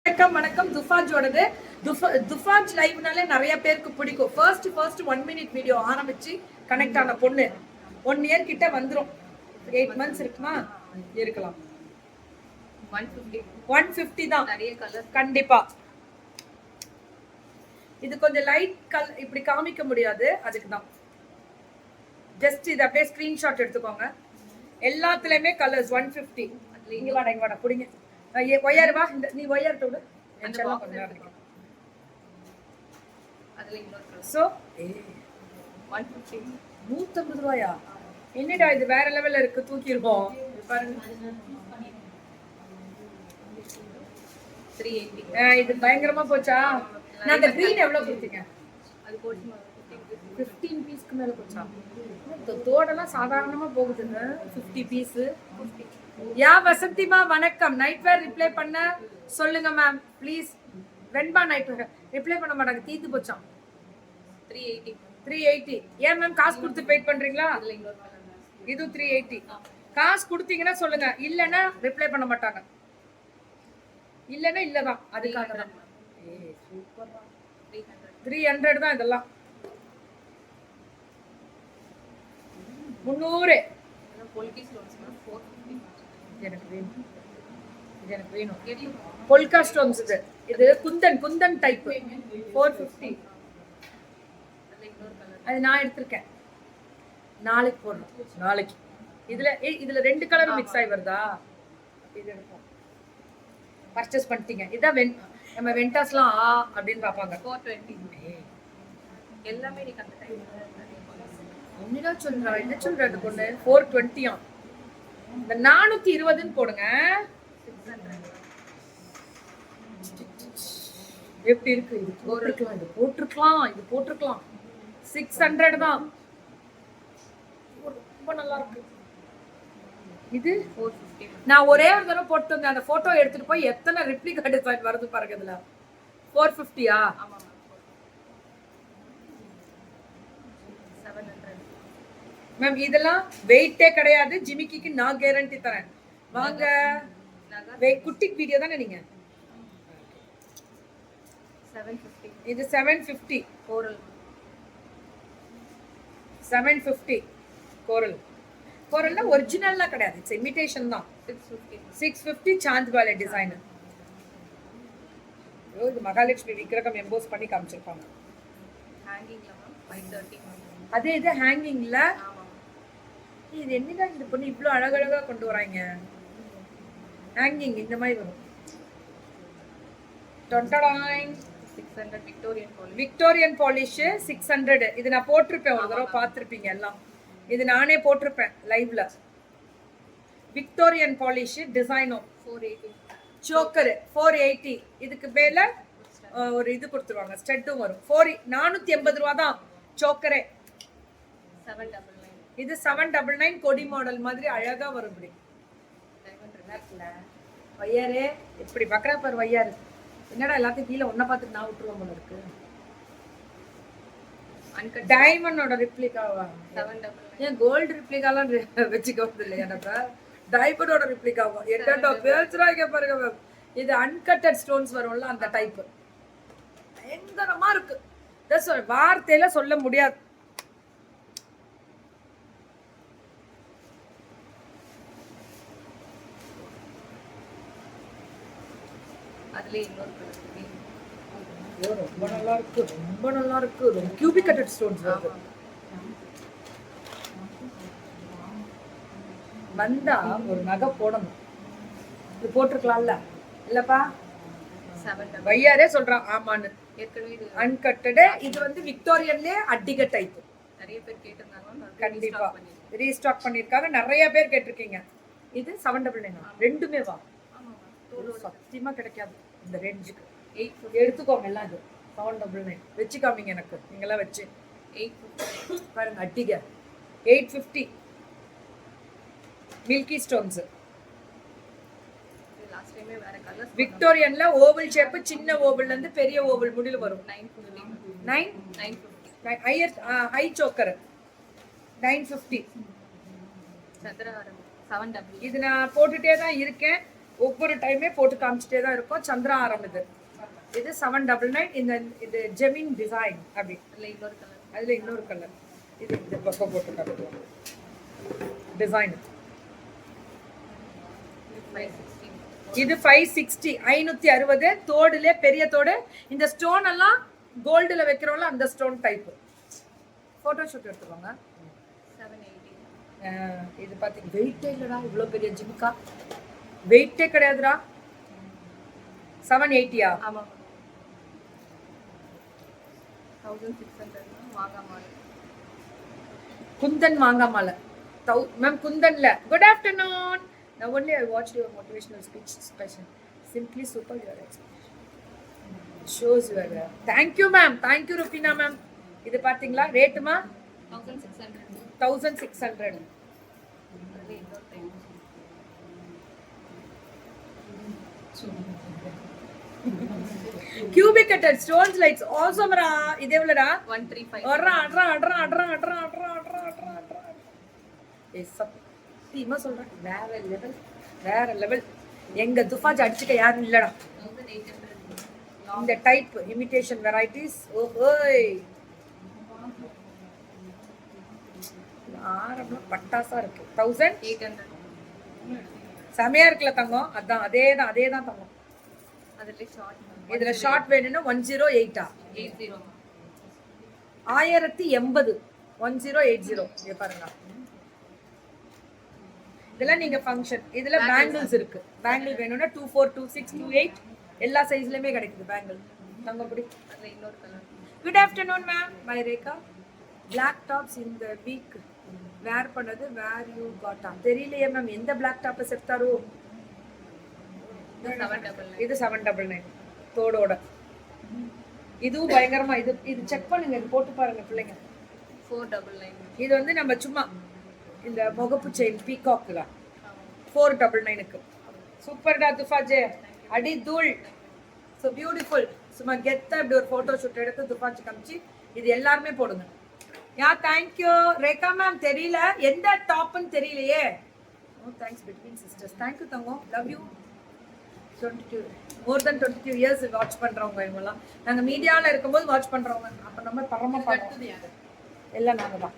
வணக்கம் துஃபாஜோடது. துஃபாஜ் லைவ்னாலே நிறைய பேருக்கு பிடிக்கும். ஃபர்ஸ்ட் 1 minute வீடியோ ஆரம்பிச்சு கனெக்ட் ஆன பொண்ணு 1 year கிட்ட வந்துரும். 8 months இருக்குமா? இருக்கலாம். 150 தான் நிறைய கலர். கண்டிப்பா இது கொஞ்சம் லைட் கலர் இப்படி காமிக்க முடியாது, அதுக்கு தான். ஜஸ்ட் இத அப்படியே ஸ்கிரீன்ஷாட் எடுத்துக்கோங்க. எல்லாத்துலயுமே கலர்ஸ் 150. இங்க வாடா புடிங்க. ஒயர் வா, நீ ஒயர் தொடு. எல்லாம் கொஞ்சம் இருக்கு. அதுல இன்னொரு சோ 150 150 ரூபாயா? என்னடா இது வேற லெவல்ல இருக்கு, தூக்கிடுவோம். பாருங்க 380. இது பயங்கரமா போச்சா? நான் அந்த green எவ்வளவு கொடுத்தீங்க? அது போட்டு 15 பீஸ்க்கு மேல போச்சா? தோடெல்லாம் சாதாரணமா போகுதுங்க. 50 பீஸ். யா வசந்திமா வணக்கம். நைட் வேர் ரிப்ளை பண்ண சொல்லுங்க ma'am please. Venba night where reply பண்ண மாட்டாங்க, தீத்து போச்சாம். 380. ஏன் மேம் காசு கொடுத்து வெயிட் பண்றீங்களா? இது 380. காசு கொடுத்தீங்கன்னா சொல்லுங்க, இல்லன்னா ரிப்ளை பண்ண மாட்டாங்க. இல்லன்னா இல்லதான், அதுக்காக தான். ஏய் சூப்பர். 300 தான் இதெல்லாம். 300 பொல்கி ஸ்டோன்ஸ். எனக்கு வேணும். Polka stones. இது குந்தன் டைப் 450. அது நான் எடுத்திருக்கேன், நாளைக்கு போடணும். நாளைக்கு இதுல 2 கலர் மிக்ஸ் ஆகி வருதா? இது எடுப்போம். பர்ச்சேஸ் பண்ணிட்டீங்க. இதான் நம்ம வெண்டாஸ்லாம் அப்படின்னு பாப்பாங்க. 420 எல்லாமே நீ அந்த டைம் என்னடா சொல்றா? என்ன சொல்றது பொண்ணு? 420 இந்த 420 போடுங்க. எப்படி இருக்கு? இது போட்டுருக்கலாம். 600 தான். ரொம்ப நல்லா இருக்கு. இது 450. நான் ஒரே ஒரு தடவை போட்டு வந்தேன். அந்த போட்டோ எடுத்துட்டு போய் எத்தனை ரிப்ளிகா டிசைன் வருது பாருங்க இதுல. 450யா? ஆமா. 700 மேம். இதெல்லாம் வெயிட்டே கிடையாது. ஜிமிக்கிக்கு நான் கேரண்டி தரேன். வாங்க. குட்டி வீடியோ தானே நீங்க? 750. இது 750 கோரல். 750 கோரல்ல ஒரிஜினல்லாம் கிடையாது, இட்ஸ் இமிடேஷன் தான். 650 சாந்த் வாலே டிசைன். இது மகாலட்சுமி விக்கிரகம் எம்போஸ் பண்ணி காமிச்சிருப்பாங்க. ஹேங்கிங்ல மேம் 530. அதே இது ஹேங்கிங்ல. இது என்னடா இந்த பொண்ணு இவ்வளவு அழகழகா கொண்டு வராங்க. ஹேங்கிங் இந்த மாதிரி வரும். 600 விக்டோரியன் பாலிஷ் 600. இது நான் போட்டிருப்பேன், ஒரு தடவை பார்த்திருப்பீங்க எல்லாம். இது நானே போட்டிருப்பேன் லைவ்ல. விக்டோரியன் பாலிஷ் டிசைனும் 480. சோக்கர் 480. இதுக்கு மேல ஒரு இது கொடுத்துருவாங்க, ஸ்டெட்டும் வரும். 480 ரூபா தான் சோக்கரே. 799. இது 799 கொடி மாடல் மாதிரி அழகா வரும். இப்படி வையாரே இப்படி பக்கரா பாரு வையாரு. என்னடா எல்லாத்தையும் கீழே ஒன்ன பார்த்துட்டு நான் விட்டுருவோம் போல இருக்கு. டைமண்டோட ரிப்ளிகாவா? 799. ஏன் கோல்டு ரிப்ளிகாலாம் வச்சுக்கிறது இல்லையா? எனக்கு டைமண்டோட ரிப்ளிகாவா? என்னடா பேசுறாங்க பாருங்க. இது அன்கட்டட் ஸ்டோன்ஸ் வரும்ல, அந்த டைப். பயங்கரமா இருக்கு. வார்த்தையில சொல்ல முடியாது. அதுல இன்னொரு ரொம்ப நல்லா இருக்கு. கியூபிக் கட்டட் ஸ்டோன்ஸ் வருது. வந்தா ஒரு நகை போடணும். இது போட்டிருக்கலாம்ல? இல்லப்பா வையாரே சொல்றான் ஆமான்னு. ஏற்கனவே இது அன்கட்டட். இது வந்து விக்டோரியன்லயே அட்டிக டைப். நிறைய பேர் கேட்டிருந்தாங்க, கண்டிப்பா ரீஸ்டாக் பண்ணிருக்காங்க. நிறைய பேர் கேட்டிருக்கீங்க. இது 799. ரெண்டுமே வா. சத்தியமா கிடைக்காது இந்த ரேஞ்சுக்கு. 850 எடுத்துக்கோங்க எல்லாம். இது 799 வச்சு காமிங்க எனக்கு. நீங்களாம் வச்சு 850 பாருங்க. அட்டிக 850. Milky stones. லாஸ்ட் டைமே வேற கலர். விக்டோரியன்ல ஓவல் ஷேப், சின்ன ஓவல்ல இருந்து பெரிய ஓவல் முடில வரும். 950. High choker 950. சதுரஹாரம் 7W. இது நான் போட்டுட்டே தான் இருக்கேன். ஒவ்வொரு டைமே போட்டு காமிச்சிட்டே தான் இருக்கும். சந்திரா ஆரம் இது 799. இந்த இது ஜெமின் டிசைன் அப்படி அதுல இன்னொரு கலர் இது இந்த பக்கம் போட்டு காட்டுவோம் டிசைன். இது 560 560 தோடுல பெரிய தோடு. இந்த ஸ்டோன் எல்லாம் கோல்டுல வைக்கிறோம்ல அந்த ஸ்டோன் டைப். போட்டோ ஷூட் எடுத்துக்கோங்க. 780 இது பாத்தீங்க வெயிட்டே இல்லடா. இவ்வளவு பெரிய ஜிமிக்கா வெயிட்டே கிடையாதுடா. 780 ஆமா 1600 மாங்கா மாலை. குந்தன் மாங்கா மாலை மேம். குந்தன்ல good afternoon. Now only I watched your motivational speech session. Simply super your explanation. Shows your thank you ma'am. Thank you Rufina ma'am. இது பாத்தீங்களா ரேட் மா 1600. cubic cutted stones lights awesome ra. இது எவ்வளவுடா? 135. அட்ரா அட்ரா அட்ரா அட்ரா அட்ரா அட்ரா அட்ரா அட்ரா அட்ரா. சத்தியமா சொல்றேன் வேற லெவல் வேற லெவல். எங்க துஃபாஜ் அடிச்சுக்க யாரும் இல்லடா. 1800. இந்த டைப் இமிடேஷன் வெரைட்டிஸ். ஓய் ஆரம்பம் பட்டாசா இருக்கு. 1800 செமையா இருக்குல்ல தங்கம். அதான் அதேதான் தங்கம். இதுல ஷார்ட் வேணும்னா 108 80 1080 1080. இங்க பாருங்க இதெல்லாம் நீங்க ஃபங்க்ஷன். இதுல பேங்கிள்ஸ் இருக்கு. பேங்கிள் வேணும்னா 24 26 28 எல்லா சைஸ்லயுமே கிடைக்குது பேங்கிள். தங்கப்படி அதுல இன்னொரு colour. Good afternoon ma'am. Bye Rekha. Black tops இந்த வீக் வேர் பண்ணது வேர் யூ காட்டா தெரியலையே மேம். எந்த பிளாக் டாப் செப்தாரோ? இது 799 தோடோட. இதுவும் பயங்கரமா. இது செக் பண்ணுங்க. இது போட்டு பாருங்க பிள்ளைங்க. 499. இது வந்து நம்ம சும்மா இந்த முகப்பு செயின் பீகாக்ல 499க்கு. சூப்பர்டா துஃபாஜே. அடி தூள். So beautiful. சும்மா கெத்தா இப்படி ஒரு ஃபோட்டோ ஷூட் எடுத்து துஃபாஜி காமிச்சு இது எல்லாருமே போடுங்க. Yeah thank you Rekha ma'am. தெரியல எந்த டாப்னு தெரியலையே. Oh thanks between sisters. Thank you தங்கம். Love you. 22 more than 22 years watch பண்றவங்க இவங்கலாம். நாங்க மீடியால இருக்கும்போது வாட்ச் பண்றவங்க. அப்ப நம்ம பரம பாடம் எல்லாம் நாங்க தான்.